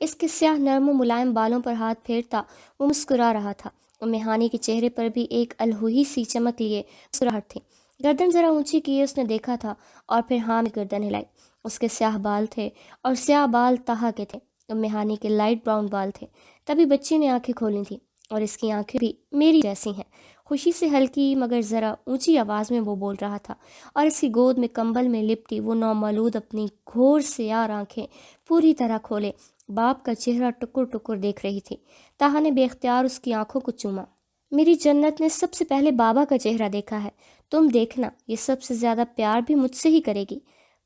اس کے سیاہ نرم و ملائم بالوں پر ہاتھ پھیرتا وہ مسکرا رہا تھا۔ ام ہانی کے چہرے پر بھی ایک الہوئی سی چمک لیے مسکراہٹ تھی۔ گردن ذرا اونچی کیے اس نے دیکھا تھا اور پھر ہاں میں گردن ہلائی۔ اس کے سیاہ بال تھے اور سیاہ بال طہا کے تھے۔ ام ہانی کے لائٹ براؤن بال تھے۔ تبھی بچی نے آنکھیں کھولی تھیں اور اس کی آنکھیں بھی میری جیسی ہیں۔ خوشی سے ہلکی مگر ذرا اونچی آواز میں وہ بول رہا تھا اور اس کی گود میں کمبل میں لپٹی وہ نومولود اپنی گھور سیاہ آنکھیں پوری طرح کھولے باپ کا چہرہ ٹکر ٹکر دیکھ رہی تھی۔ طاہا نے بے اختیار اس کی آنکھوں کو چوما۔ میری جنت نے سب سے پہلے بابا کا چہرہ دیکھا ہے، تم دیکھنا یہ سب سے زیادہ پیار بھی مجھ سے ہی کرے گی،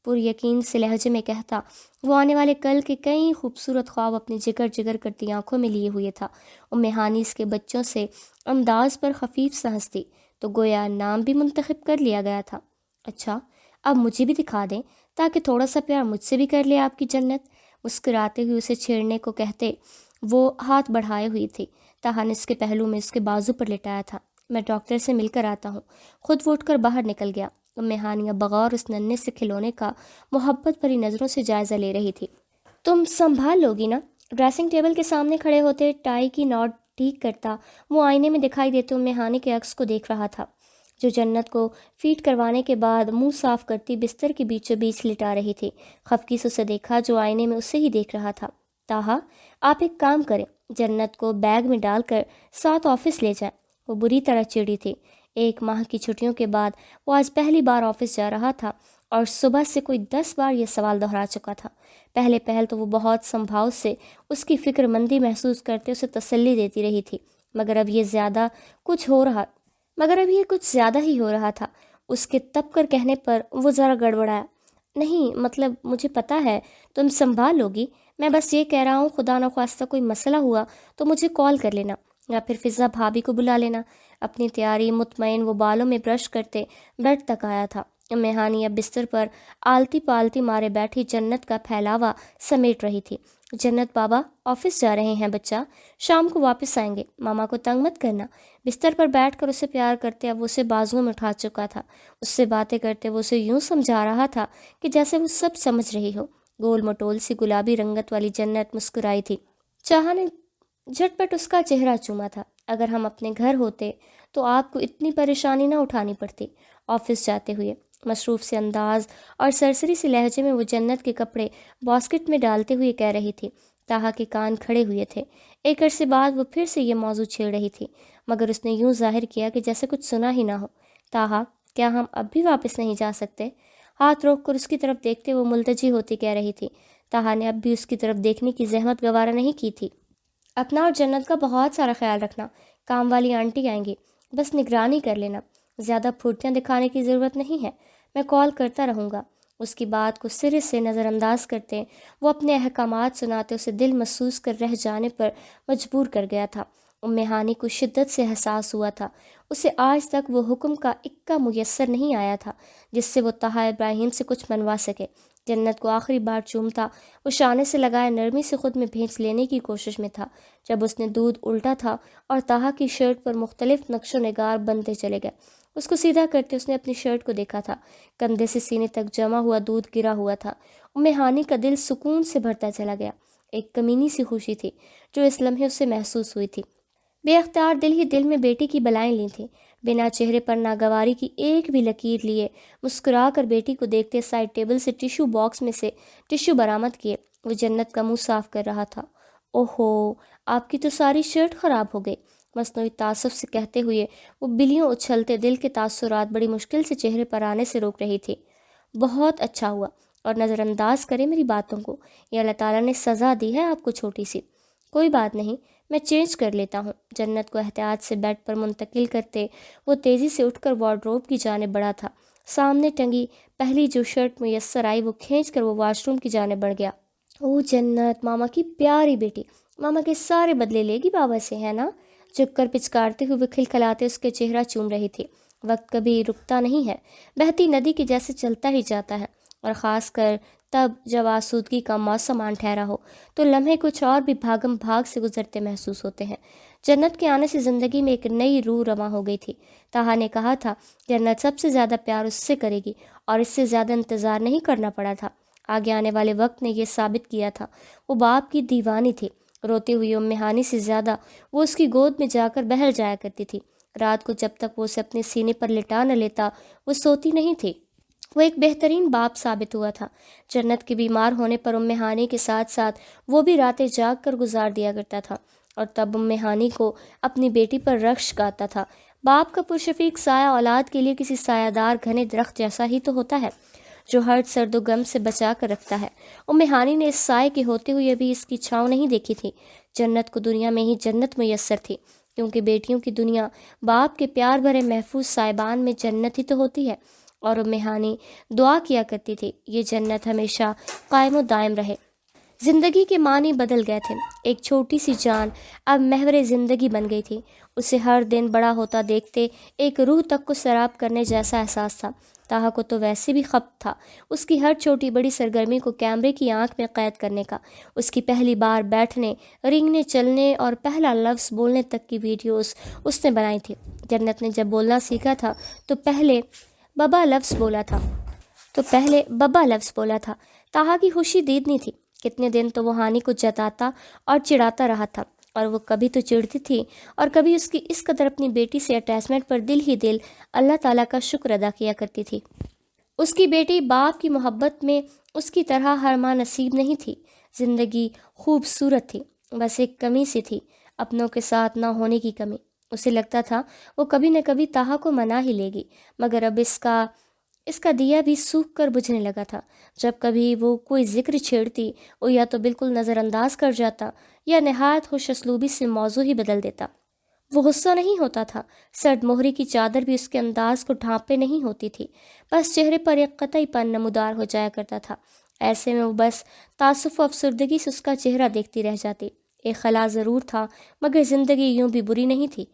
پر یقین سے لہجے میں کہتا وہ آنے والے کل کے کئی خوبصورت خواب اپنی جگر جگر کرتی آنکھوں میں لیے ہوئے تھا۔ ام ہانی اس کے بچوں سے انداز پر خفیف سا ہنستی تو گویا نام بھی منتخب کر لیا گیا تھا۔ اچھا اب مجھے بھی دکھا دیں تاکہ تھوڑا سا پیار مجھ سے بھی کر لے آپ کی جنت، مسکراتے ہوئے اسے چھیڑنے کو کہتے وہ ہاتھ بڑھائے ہوئی تھی۔ طاہا نے اس کے پہلو میں اس کے بازو پر لٹایا تھا۔ میں ڈاکٹر سے مل کر آتا ہوں۔ خود وہ اٹھ کر باہر نکل گیا۔ ام ہانیہ بغور اس ننھے سے کھلونے کا محبت بھری نظروں سے جائزہ لے رہی تھی۔ تم سنبھال لوگی نا؟ ڈریسنگ ٹیبل کے سامنے کھڑے ہوتے ٹائی کی ناٹ ٹھیک کرتا وہ آئینے میں دکھائی دیتے ام ہانی کے عکس کو دیکھ رہا تھا جو جنت کو فیڈ کروانے کے بعد منہ صاف کرتی بستر کے بیچوں بیچ لٹا رہی تھی۔ خفگی سے اسے دیکھا جو آئینے میں اسے ہی دیکھ رہا تھا۔ طاہا آپ ایک کام کریں، جنت کو بیگ میں ڈال کر ساتھ آفس لے جائیں۔ وہ بری طرح چڑی تھی۔ 1 ماہ کی چھٹیوں کے بعد وہ آج پہلی بار آفس جا رہا تھا اور صبح سے کوئی 10 بار یہ سوال دہرا چکا تھا۔ پہل تو وہ بہت سنبھاؤ سے اس کی فکر مندی محسوس کرتے اسے تسلی دیتی رہی تھی، مگر اب یہ کچھ زیادہ ہی ہو رہا تھا۔ اس کے تب کر کہنے پر وہ ذرا گڑبڑایا۔ نہیں مطلب مجھے پتہ ہے تم سنبھال لوگی، میں بس یہ کہہ رہا ہوں خدا نخواستہ کوئی مسئلہ ہوا تو مجھے کال کر لینا یا پھر فضا بھابھی کو بلا لینا۔ اپنی تیاری مطمئن وہ بالوں میں برش کرتے بیڈ تک آیا تھا۔ ام ہانی اب بستر پر آلتی پالتی مارے بیٹھی جنت کا پھیلاوا سمیٹ رہی تھی۔ جنت بابا آفس جا رہے ہیں بچہ، شام کو واپس آئیں گے، ماما کو تنگ مت کرنا۔ بستر پر بیٹھ کر اسے پیار کرتے اب وہ اسے بازوؤں میں اٹھا چکا تھا۔ اس سے باتیں کرتے وہ اسے یوں سمجھا رہا تھا کہ جیسے وہ سب سمجھ رہی ہو۔ گول مٹول سی گلابی رنگت والی جنت مسکرائی تھی۔ چاہا نے جھٹ پٹ اس کا چہرہ چوما تھا۔ اگر ہم اپنے گھر ہوتے تو آپ کو اتنی پریشانی نہ اٹھانی پڑتی۔ آفس جاتے ہوئے مصروف سے انداز اور سرسری سے لہجے میں وہ جنت کے کپڑے باسکٹ میں ڈالتے ہوئے کہہ رہی تھی۔ طاہا کے کان کھڑے ہوئے تھے۔ ایک عرصے بعد وہ پھر سے یہ موضوع چھیڑ رہی تھی، مگر اس نے یوں ظاہر کیا کہ جیسے کچھ سنا ہی نہ ہو۔ طاہا کیا ہم اب بھی واپس نہیں جا سکتے؟ ہاتھ روک کر اس کی طرف دیکھتے وہ ملتجی ہوتی کہہ رہی تھی۔ طاہا نے اب بھی اس کی طرف دیکھنے کی زحمت گوارا نہیں کی تھی۔ اپنا اور جنت کا بہت سارا خیال رکھنا، کام والی آنٹی آئیں گی، بس نگرانی کر لینا، زیادہ پھرتیاں دکھانے کی ضرورت نہیں ہے، میں کال کرتا رہوں گا۔ اس کی بات کو سرے سے نظر انداز کرتے وہ اپنے احکامات سناتے اسے دل محسوس کر رہ جانے پر مجبور کر گیا تھا۔ ام ہانی کو شدت سے احساس ہوا تھا اسے آج تک وہ حکم کا اکا میسر نہیں آیا تھا جس سے وہ طاہا ابراہیم سے کچھ منوا سکے۔ جنت کو آخری بار چومتا وہ شانے سے لگائے نرمی سے خود میں بھینچ لینے کی کوشش میں تھا جب اس نے دودھ الٹا تھا اور طاہا کی شرٹ پر مختلف نقش و نگار بنتے چلے گئے۔ اس کو سیدھا کرتے اس نے اپنی شرٹ کو دیکھا تھا، کندھے سے سینے تک جمع ہوا دودھ گرا ہوا تھا۔ ام ہانی کا دل سکون سے بھرتا چلا گیا۔ ایک کمینی سی خوشی تھی جو اس لمحے اسے محسوس ہوئی تھی۔ بے اختیار دل ہی دل میں بیٹی کی بلائیں لی تھیں۔ بنا چہرے پر ناگواری کی ایک بھی لکیر لیے مسکرا کر بیٹی کو دیکھتے سائڈ ٹیبل سے ٹیشو باکس میں سے ٹیشو برآمد کیے وہ جنت کا منہ صاف کر رہا تھا۔ اوہو آپ کی تو ساری شرٹ خراب ہو گئی، مصنوعی تعصب سے کہتے ہوئے وہ بلیوں اچھلتے دل کے تاثرات بڑی مشکل سے چہرے پر آنے سے روک رہی تھی۔ بہت اچھا ہوا، اور نظر انداز کرے میری باتوں کو، یہ اللہ تعالیٰ نے سزا دی ہے آپ کو چھوٹی سی۔ کوئی بات نہیں، میں چینج کر لیتا ہوں۔ جنت کو احتیاط سے بیڈ پر منتقل کرتے وہ تیزی سے اٹھ کر وارڈروب کی جانب بڑھا تھا۔ سامنے ٹنگی پہلی جو شرٹ میسر آئی وہ کھینچ کر وہ واش روم کی جانب بڑھ گیا۔ او جنت ماما کی پیاری بیٹی، ماما کے سارے بدلے لے گی بابا سے، ہے نا؟ جھک کر پچکارتے ہوئے کھلکھلاتے اس کے چہرہ چوم رہی تھی۔ وقت کبھی رکتا نہیں ہے، بہتی ندی کے جیسے چلتا ہی جاتا ہے، اور خاص کر تب جب آسودگی کا موسم آن ٹھہرا ہو تو لمحے کچھ اور بھی بھاگم بھاگ سے گزرتے محسوس ہوتے ہیں۔ جنت کے آنے سے زندگی میں ایک نئی روح رواں ہو گئی تھی۔ طاہا نے کہا تھا جنت سب سے زیادہ پیار اس سے کرے گی اور اس سے زیادہ انتظار نہیں کرنا پڑا تھا۔ آگے آنے والے وقت نے یہ ثابت کیا تھا، وہ باپ کی دیوانی تھی۔ روتی ہوئی ہانی سے زیادہ وہ اس کی گود میں جا کر بہل جایا کرتی تھی۔ رات کو جب تک وہ اسے اپنے سینے پر لٹا نہ لیتا وہ سوتی نہیں تھی۔ وہ ایک بہترین باپ ثابت ہوا تھا۔ جنت کے بیمار ہونے پر ہانی کے ساتھ ساتھ وہ بھی راتیں جاگ کر گزار دیا کرتا تھا، اور تب ہانی کو اپنی بیٹی پر رقص گاتا تھا۔ باپ کا پرشفیق سایہ اولاد کے لیے کسی سایہ دار گھنے درخت جیسا ہی تو ہوتا ہے جو ہر سرد و غم سے بچا کر رکھتا ہے۔ ہانی نے اس سائے کے ہوتے ہوئے بھی اس کی چھاؤں نہیں دیکھی تھی۔ جنت کو دنیا میں ہی جنت میسر تھی، کیونکہ بیٹیوں کی دنیا باپ کے پیار بھرے محفوظ سائبان میں جنت ہی تو ہوتی ہے۔ اور ہانی دعا کیا کرتی تھی، یہ جنت ہمیشہ قائم و دائم رہے۔ زندگی کے معنی بدل گئے تھے۔ ایک چھوٹی سی جان اب محور زندگی بن گئی تھی۔ اسے ہر دن بڑا ہوتا دیکھتے ایک روح تک کو سیراب کرنے جیسا احساس تھا۔ تاہا کو تو ویسے بھی خپت تھا اس کی ہر چھوٹی بڑی سرگرمی کو کیمرے کی آنکھ میں قید کرنے کا۔ اس کی پہلی بار بیٹھنے، رینگنے، چلنے اور پہلا لفظ بولنے تک کی ویڈیوز اس نے بنائی تھی۔ جنت نے جب بولنا سیکھا تھا تو پہلے بابا لفظ بولا تھا۔ تاہا کی خوشی دیدنی تھی۔ کتنے دن تو وہ ہانی کو جتاتا اور چڑھاتا رہا تھا، اور وہ کبھی تو چڑھتی تھی اور کبھی اس کی اس قدر اپنی بیٹی سے اٹیچمنٹ پر دل ہی دل اللہ تعالیٰ کا شکر ادا کیا کرتی تھی۔ اس کی بیٹی باپ کی محبت میں اس کی طرح ہر ماں نصیب نہیں تھی۔ زندگی خوبصورت تھی، بس ایک کمی سی تھی، اپنوں کے ساتھ نہ ہونے کی کمی۔ اسے لگتا تھا وہ کبھی نہ کبھی تاہا کو منا ہی لے گی، مگر اب اس کا دیا بھی سوکھ کر بجھنے لگا تھا۔ جب کبھی وہ کوئی ذکر چھیڑتی، وہ یا تو بالکل نظر انداز کر جاتا یا نہایت خوش اسلوبی سے موضوع ہی بدل دیتا۔ وہ غصہ نہیں ہوتا تھا، سرد مہری کی چادر بھی اس کے انداز کو ڈھانپے نہیں ہوتی تھی، بس چہرے پر ایک قطعی پن نمودار ہو جایا کرتا تھا۔ ایسے میں وہ بس تعصف و افسردگی سے اس کا چہرہ دیکھتی رہ جاتی۔ ایک خلا ضرور تھا، مگر زندگی یوں بھی بری نہیں تھی۔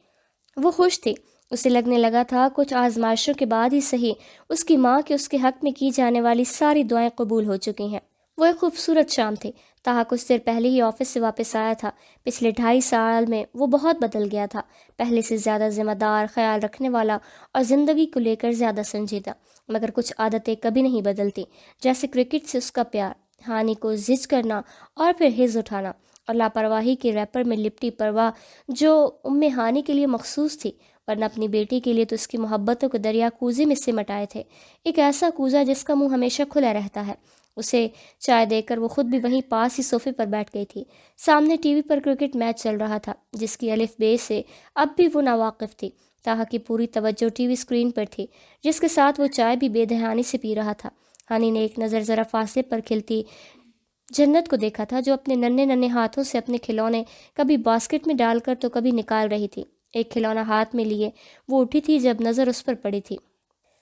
وہ خوش تھی۔ اسے لگنے لگا تھا کچھ آزمائشوں کے بعد ہی صحیح اس کی ماں کے اس کے حق میں کی جانے والی ساری دعائیں قبول ہو چکی ہیں۔ وہ ایک خوبصورت شام تھی۔ تاہا کچھ دیر پہلے ہی آفس سے واپس آیا تھا۔ پچھلے 2.5 سال میں وہ بہت بدل گیا تھا، پہلے سے زیادہ ذمہ دار، خیال رکھنے والا اور زندگی کو لے کر زیادہ سنجیدہ۔ مگر کچھ عادتیں کبھی نہیں بدلتی، جیسے کرکٹ سے اس کا پیار، ہانی کو زج کرنا اور پھر ہز اٹھانا، اور لاپرواہی کے ریپر میں لپٹی پرواہ جو ہانی کے لیے مخصوص تھی، ورنہ اپنی بیٹی کے لیے تو اس کی محبتوں کو دریا کوزے میں سمٹ آئے تھے، ایک ایسا کوزہ جس کا منہ ہمیشہ کھلا رہتا ہے۔ اسے چائے دے کر وہ خود بھی وہیں پاس ہی صوفے پر بیٹھ گئی تھی۔ سامنے ٹی وی پر کرکٹ میچ چل رہا تھا، جس کی الف بے سے اب بھی وہ ناواقف تھی۔ تاہا کی پوری توجہ ٹی وی اسکرین پر تھی، جس کے ساتھ وہ چائے بھی بے دہانی سے پی رہا تھا۔ ہانی نے ایک نظر ذرا فاصلے پر کھلتی جنت کو دیکھا تھا، جو اپنے ننھے ننھے ہاتھوں سے اپنے کھلونے کبھی باسکٹ میں ڈال کر تو کبھی نکال رہی تھی۔ ایک کھلونا ہاتھ میں لیے وہ اٹھی تھی جب نظر اس پر پڑی تھی۔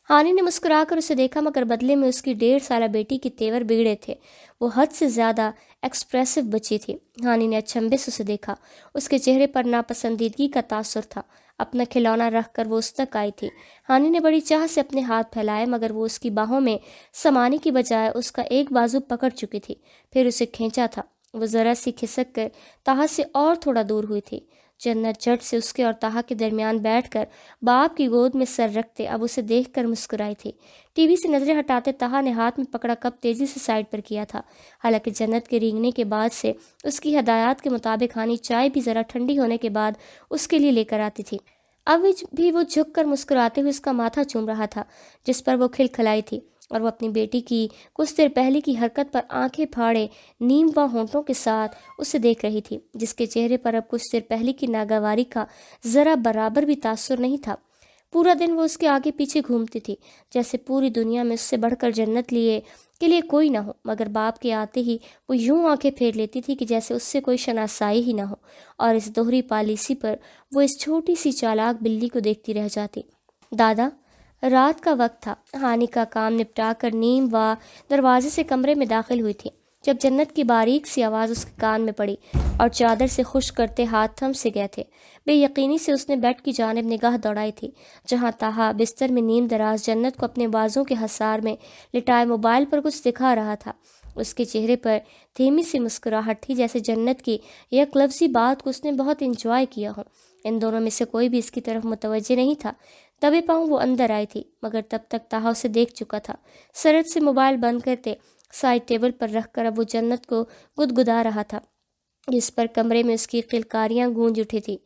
ہانی نے مسکرا کر اسے دیکھا، مگر بدلے میں اس کی 1.5 سالہ بیٹی کے تیور بگڑے تھے۔ وہ حد سے زیادہ ایکسپریسو بچی تھی۔ ہانی نے اچنبھے سے اسے دیکھا، اس کے چہرے پر ناپسندیدگی کا تاثر تھا۔ اپنا کھلونا رکھ کر وہ اس تک آئی تھی۔ ہانی نے بڑی چاہ سے اپنے ہاتھ پھیلائے، مگر وہ اس کی باہوں میں سمانے کی بجائے اس کا ایک بازو پکڑ چکی تھی، پھر اسے کھینچا تھا۔ وہ ذرا سی کھسک کر تاہا سے اور تھوڑا دور ہوئی تھی۔ جنت جھٹ سے اس کے اور تاہا کے درمیان بیٹھ کر باپ کی گود میں سر رکھتے اب اسے دیکھ کر مسکرائی تھی۔ ٹی وی سے نظریں ہٹاتے تاہا نے ہاتھ میں پکڑا کپ تیزی سے سائڈ پر کیا تھا۔ حالانکہ جنت کے رینگنے کے بعد سے اس کی ہدایات کے مطابق ہانی چائے بھی ذرا ٹھنڈی ہونے کے بعد اس کے لیے لے کر آتی تھی۔ اب بھی وہ جھک کر مسکراتے ہوئے اس کا ماتھا چوم رہا تھا جس پر وہ کھلکھلائی تھی، اور وہ اپنی بیٹی کی کچھ دیر پہلے کی حرکت پر آنکھیں پھاڑے نیم واں ہونٹوں کے ساتھ اسے دیکھ رہی تھی، جس کے چہرے پر اب کچھ دیر پہلے کی ناگواری کا ذرا برابر بھی تاثر نہیں تھا۔ پورا دن وہ اس کے آگے پیچھے گھومتی تھی، جیسے پوری دنیا میں اس سے بڑھ کر جنت کے لیے کوئی نہ ہو، مگر باپ کے آتے ہی وہ یوں آنکھیں پھیر لیتی تھی کہ جیسے اس سے کوئی شناسائی ہی نہ ہو، اور اس دوہری پالیسی پر وہ اس چھوٹی سی چالاک بلی کو دیکھتی رہ جاتی۔ دادا، رات کا وقت تھا۔ ہانی کا کام نپٹا کر نیم وا دروازے سے کمرے میں داخل ہوئی تھی جب جنت کی باریک سی آواز اس کے کان میں پڑی، اور چادر سے خشک کرتے ہاتھ تھم سے گئے تھے۔ بے یقینی سے اس نے بیڈ کی جانب نگاہ دوڑائی تھی، جہاں تاہا بستر میں نیم دراز جنت کو اپنے بازوں کے حصار میں لٹائے موبائل پر کچھ دکھا رہا تھا۔ اس کے چہرے پر دھیمی سی مسکراہٹ تھی، جیسے جنت کی یک لفظی بات کو اس نے بہت انجوائے کیا ہو۔ ان دونوں میں سے کوئی بھی اس کی طرف متوجہ نہیں تھا۔ دبے پاؤں وہ اندر آئی تھی، مگر تب تک تاہا اسے دیکھ چکا تھا۔ سرد سے موبائل بند کرتے سائڈ ٹیبل پر رکھ کر اب وہ جنت کو گدگدا رہا تھا، جس پر کمرے میں اس کی قلقاریاں گونج اٹھی تھی۔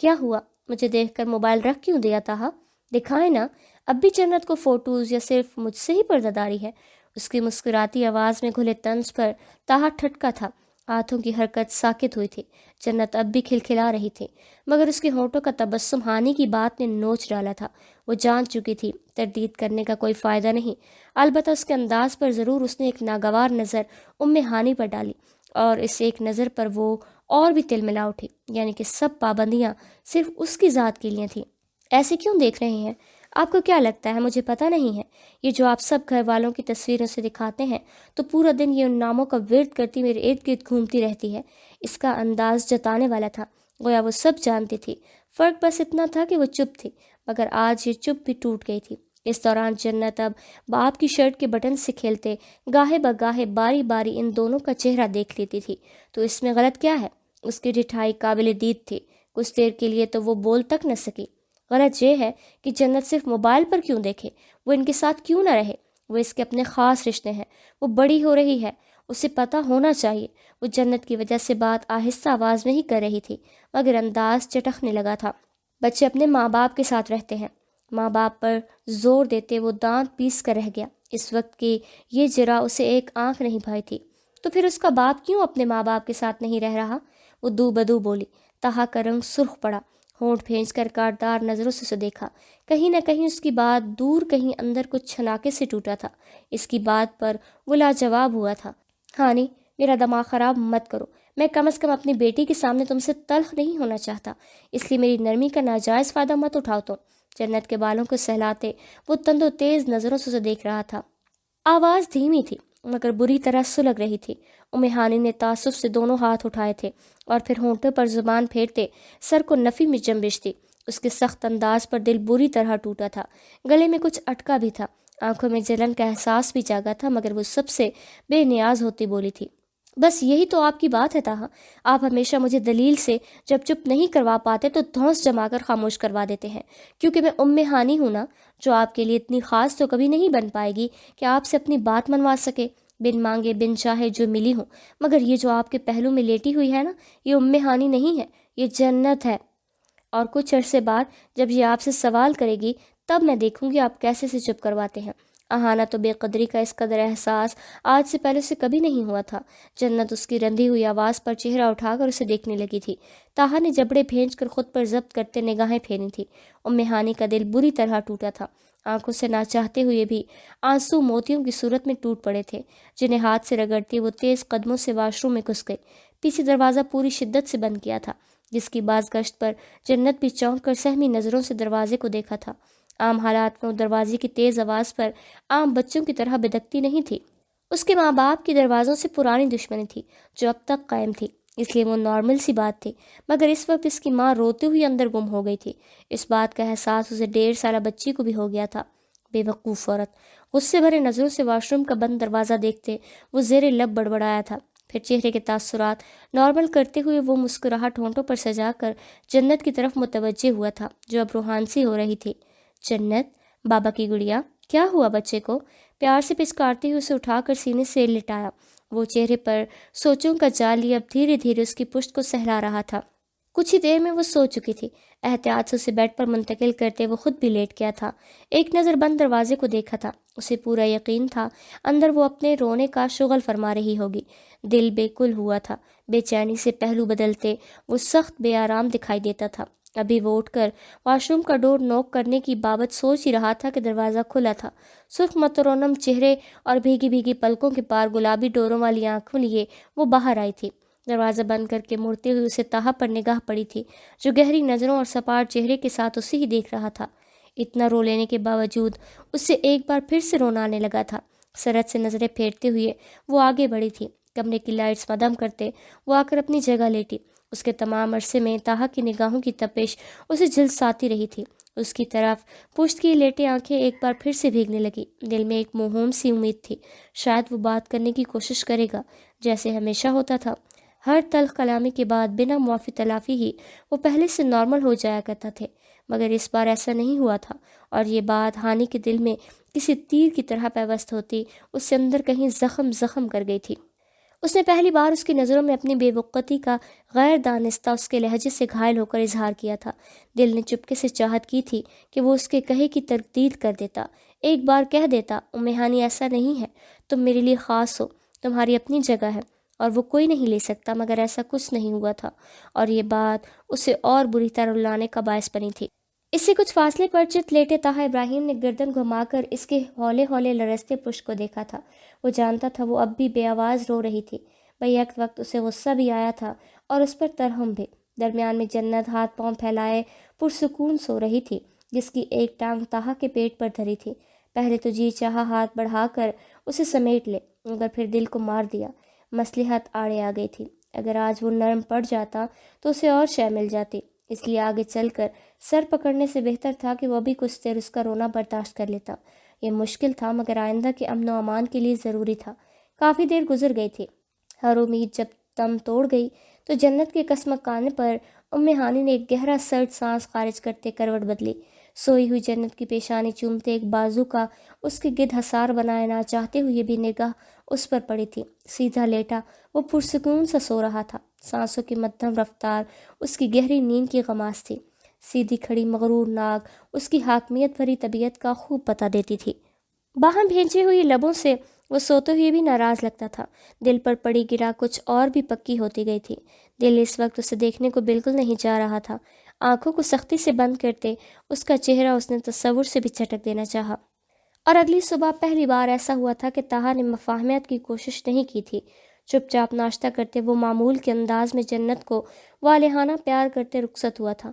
کیا ہوا؟ مجھے دیکھ کر موبائل رکھ کیوں دیا تھا؟ دکھائیں نا۔ اب بھی جنت کو فوٹوز یا صرف مجھ سے ہی پردہ داری ہے؟ اس کی مسکراتی آواز میں گھلے طنز پر تاہا ٹھٹکا تھا۔ ہاتھوں کی حرکت ساکت ہوئی تھی۔ جنت اب بھی کھلکھلا رہی تھی، مگر اس کے ہونٹوں کا تبسم ہانی کی بات نے نوچ ڈالا تھا۔ وہ جان چکی تھی تردید کرنے کا کوئی فائدہ نہیں، البتہ اس کے انداز پر ضرور اس نے ایک ناگوار نظر ہانی پر ڈالی، اور اس ایک نظر پر وہ اور بھی تل ملا اٹھی، یعنی کہ سب پابندیاں صرف اس کی ذات کے لیے تھیں۔ ایسے کیوں دیکھ رہے ہیں؟ آپ کو کیا لگتا ہے مجھے پتہ نہیں ہے؟ یہ جو آپ سب گھر والوں کی تصویروں سے دکھاتے ہیں تو پورا دن یہ ان ناموں کا ورد کرتی میرے ارد گرد گھومتی رہتی ہے۔ اس کا انداز جتانے والا تھا، گویا وہ سب جانتی تھی۔ فرق بس اتنا تھا کہ وہ چپ تھی، مگر آج یہ چپ بھی ٹوٹ گئی تھی۔ اس دوران جنت اب باپ کی شرٹ کے بٹن سے کھیلتے گاہے بگاہے باری باری ان دونوں کا چہرہ دیکھ لیتی تھی۔ تو اس میں غلط کیا ہے؟ اس کی ڈٹھائی قابل دید تھی۔ کچھ دیر کے لیے تو وہ بول تک نہ سکی۔ غلط یہ ہے کہ جنت صرف موبائل پر کیوں دیکھے، وہ ان کے ساتھ کیوں نہ رہے؟ وہ اس کے اپنے خاص رشتے ہیں، وہ بڑی ہو رہی ہے، اسے پتہ ہونا چاہیے۔ وہ جنت کی وجہ سے بات آہستہ آواز میں ہی کر رہی تھی، مگر انداز چٹکنے لگا تھا۔ بچے اپنے ماں باپ کے ساتھ رہتے ہیں۔ ماں باپ پر زور دیتے وہ دانت پیس کر رہ گیا۔ اس وقت کی یہ جرا اسے ایک آنکھ نہیں بھائی تھی۔ تو پھر اس کا باپ کیوں اپنے ماں باپ کے ساتھ نہیں رہ رہا؟ وہ دو بدو بولی۔ تہا کا رنگ سرخ پڑا، ہونٹ بھینچ کر کاٹدار نظروں سے اسے دیکھا۔ کہیں نہ کہیں اس کی بات دور، کہیں اندر کچھ چھناکے سے ٹوٹا تھا۔ اس کی بات پر وہ لاجواب ہوا تھا۔ ہانی، میرا دماغ خراب مت کرو۔ میں کم از کم اپنی بیٹی کے سامنے تم سے تلخ نہیں ہونا چاہتا، اس لیے میری نرمی کا ناجائز فائدہ مت اٹھاؤ تم۔ جنت کے بالوں کو سہلاتے وہ تند و تیز نظروں سے اسے دیکھ رہا تھا۔ آواز دھیمی تھی مگر بری طرح سلگ رہی تھی۔ ہانی نے تعصب سے دونوں ہاتھ اٹھائے تھے اور پھر ہونٹوں پر زبان پھیرتے سر کو نفی میں جنبش دی۔ اس کے سخت انداز پر دل بری طرح ٹوٹا تھا، گلے میں کچھ اٹکا بھی تھا، آنکھوں میں جلن کا احساس بھی جاگا تھا، مگر وہ سب سے بے نیاز ہوتی بولی تھی، بس یہی تو آپ کی بات ہے تاہا۔ آپ ہمیشہ مجھے دلیل سے جب چپ نہیں کروا پاتے تو دھونس جما کر خاموش کروا دیتے ہیں، کیونکہ میں ہانی ہوں نا، جو آپ کے لیے اتنی خاص تو کبھی نہیں بن پائے گی کہ آپ سے اپنی بات منوا سکے، بن مانگے بن چاہے جو ملی ہوں۔ مگر یہ جو آپ کے پہلو میں لیٹی ہوئی ہے نا، یہ ہانی نہیں ہے، یہ جنت ہے۔ اور کچھ عرصے بعد جب یہ آپ سے سوال کرے گی تب میں دیکھوں گی آپ کیسے سے چپ کرواتے ہیں۔ اہانا تو بے قدری کا اس قدر احساس آج سے پہلے سے کبھی نہیں ہوا تھا۔ جنت اس کی رندھی ہوئی آواز پر چہرہ اٹھا کر اسے دیکھنے لگی تھی۔ تاہا نے جبڑے بھینچ کر خود پر ضبط کرتے نگاہیں پھیری تھیں۔ ہانی کا دل بری طرح ٹوٹا تھا، آنکھوں سے نہ چاہتے ہوئے بھی آنسو موتیوں کی صورت میں ٹوٹ پڑے تھے، جنہیں ہاتھ سے رگڑتی وہ تیز قدموں سے واش روم میں گھس گئی۔ پیچھے دروازہ پوری شدت سے بند کیا تھا، جس کی باز گشت پر جنت بھی چونک کر سہمی نظروں سے دروازے کو دیکھا تھا۔ عام حالات میں وہ دروازے کی تیز آواز پر عام بچوں کی طرح بدکتی نہیں تھی۔ اس کے ماں باپ کی دروازوں سے پرانی دشمنی تھی جو اب تک قائم تھی، اس لیے وہ نارمل سی بات تھی، مگر اس وقت اس کی ماں روتے ہوئی اندر گم ہو گئی تھی۔ اس بات کا احساس اسے 1.5 سالہ بچی کو بھی ہو گیا تھا۔ بے وقوف عورت! غصے بھرے نظروں سے واش روم کا بند دروازہ دیکھتے وہ زیر لب بڑبڑایا تھا، پھر چہرے کے تاثرات نارمل کرتے ہوئے وہ مسکراہٹ ہونٹوں پر سجا کر جنت کی طرف متوجہ ہوا تھا جو اب روحان سی ہو رہی تھی۔ جنت، بابا کی گڑیا، کیا ہوا بچے کو؟ پیار سے پچکارتے ہوئے اسے اٹھا کر سینے سے لٹایا۔ وہ چہرے پر سوچوں کا جال لیے اب دھیرے دھیرے اس کی پشت کو سہلا رہا تھا۔ کچھ ہی دیر میں وہ سو چکی تھی۔ احتیاط سے اسے بیڈ پر منتقل کرتے وہ خود بھی لیٹ گیا تھا۔ ایک نظر بند دروازے کو دیکھا تھا، اسے پورا یقین تھا اندر وہ اپنے رونے کا شغل فرما رہی ہوگی۔ دل بے کل ہوا تھا، بے چینی سے پہلو بدلتے وہ سخت بے آرام دکھائی دیتا تھا۔ ابھی وہ اٹھ کر واش روم کا ڈور نوک کرنے کی بابت سوچ ہی رہا تھا کہ دروازہ کھلا تھا۔ سرخ مترونم چہرے اور بھیگی بھیگی پلکوں کے پار گلابی ڈوروں والی آنکھوں لیے وہ باہر آئی تھی۔ دروازہ بند کر کے مڑتے ہوئے اسے تہا پر نگاہ پڑی تھی، جو گہری نظروں اور سپاٹ چہرے کے ساتھ اسے ہی دیکھ رہا تھا۔ اتنا رو لینے کے باوجود اسے ایک بار پھر سے رونا آنے لگا تھا۔ سرد سے نظریں پھیرتے ہوئے وہ آگے بڑھی تھی۔ کمرے کی لائٹس مدھم کرتے وہ آ کر اپنی جگہ لیٹی۔ اس کے تمام عرصے میں تاہا کی نگاہوں کی تپش اسے جھلساتی رہی تھی۔ اس کی طرف پشت کی لیٹے آنکھیں ایک بار پھر سے بھیگنے لگی۔ دل میں ایک موہوم سی امید تھی، شاید وہ بات کرنے کی کوشش کرے گا جیسے ہمیشہ ہوتا تھا۔ ہر تلخ کلامی کے بعد بنا معافی تلافی ہی وہ پہلے سے نارمل ہو جایا کرتا تھے، مگر اس بار ایسا نہیں ہوا تھا، اور یہ بات ہانی کے دل میں کسی تیر کی طرح پیوست ہوتی اس سے اندر کہیں زخم زخم کر گئی تھی۔ اس نے پہلی بار اس کی نظروں میں اپنی بے وقتی کا غیر دانستہ اس کے لہجے سے گھائل ہو کر اظہار کیا تھا۔ دل نے چپکے سے چاہت کی تھی کہ وہ اس کے کہے کی تردید کر دیتا، ایک بار کہہ دیتا، ہانی ایسا نہیں ہے، تم میرے لیے خاص ہو، تمہاری اپنی جگہ ہے اور وہ کوئی نہیں لے سکتا، مگر ایسا کچھ نہیں ہوا تھا، اور یہ بات اسے اور بری طرح رلانے کا باعث بنی تھی۔ اس سے کچھ فاصلے پر چت لیٹے تاہا ابراہیم نے گردن گھما کر اس کے ہولے ہولے لرزتے پشت کو دیکھا تھا۔ وہ جانتا تھا وہ اب بھی بے آواز رو رہی تھی۔ بیک وقت اسے غصہ بھی آیا تھا اور اس پر ترحم بھی۔ درمیان میں جنت ہاتھ پاؤں پھیلائے پرسکون سو رہی تھی، جس کی ایک ٹانگ تاہا کے پیٹ پر دھری تھی۔ پہلے تو جی چاہا ہاتھ بڑھا کر اسے سمیٹ لے، مگر پھر دل کو مار دیا۔ مصلحت آڑے آ گئی تھی، اگر آج وہ نرم پڑ جاتا تو اسے اور شے مل جاتی، اس لیے آگے چل کر سر پکڑنے سے بہتر تھا کہ وہ ابھی کچھ دیر اس کا رونا برداشت کر لیتا۔ یہ مشکل تھا، مگر آئندہ کے امن و امان کے لیے ضروری تھا۔ کافی دیر گزر گئی تھی۔ ہر امید جب دم توڑ گئی تو جنت کے کسمکانے پر ہانی نے ایک گہرا سرد سانس خارج کرتے کروٹ بدلی۔ سوئی ہوئی جنت کی پیشانی چومتے ایک بازو کا اس کے گرد حصار بنائے نہ چاہتے ہوئے بھی نگاہ اس پر پڑی تھی۔ سیدھا لیٹا وہ پرسکون سا سو رہا تھا، سانسوں کی مدھم رفتار اس کی گہری نیند کی غماس تھی۔ سیدھی کھڑی مغرور ناک اس کی حاکمیت بھری طبیعت کا خوب پتہ دیتی تھی۔ باہم بھینچی ہوئی لبوں سے وہ سوتے ہوئے بھی ناراض لگتا تھا۔ دل پر پڑی گرا کچھ اور بھی پکی ہوتی گئی تھی۔ دل اس وقت اسے دیکھنے کو بالکل نہیں چاہ رہا تھا۔ آنکھوں کو سختی سے بند کرتے اس کا چہرہ اس نے تصور سے بھی چٹک دینا چاہا۔ اور اگلی صبح پہلی بار ایسا ہوا تھا کہ طاہا نے مفاہمت کی کوشش نہیں کی تھی۔ چپ چاپ ناشتہ کرتے وہ معمول کے انداز میں جنت کو والہانہ پیار کرتے رخصت ہوا تھا۔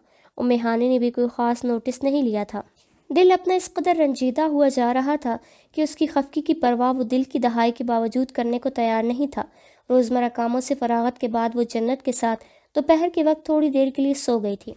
ہانی نے بھی کوئی خاص نوٹس نہیں لیا تھا۔ دل اپنا اس قدر رنجیدہ ہوا جا رہا تھا کہ اس کی خفگی کی پرواہ وہ دل کی دہائی کے باوجود کرنے کو تیار نہیں تھا۔ روزمرہ کاموں سے فراغت کے بعد وہ جنت کے ساتھ دوپہر کے وقت تھوڑی دیر کے لیے سو گئی تھی،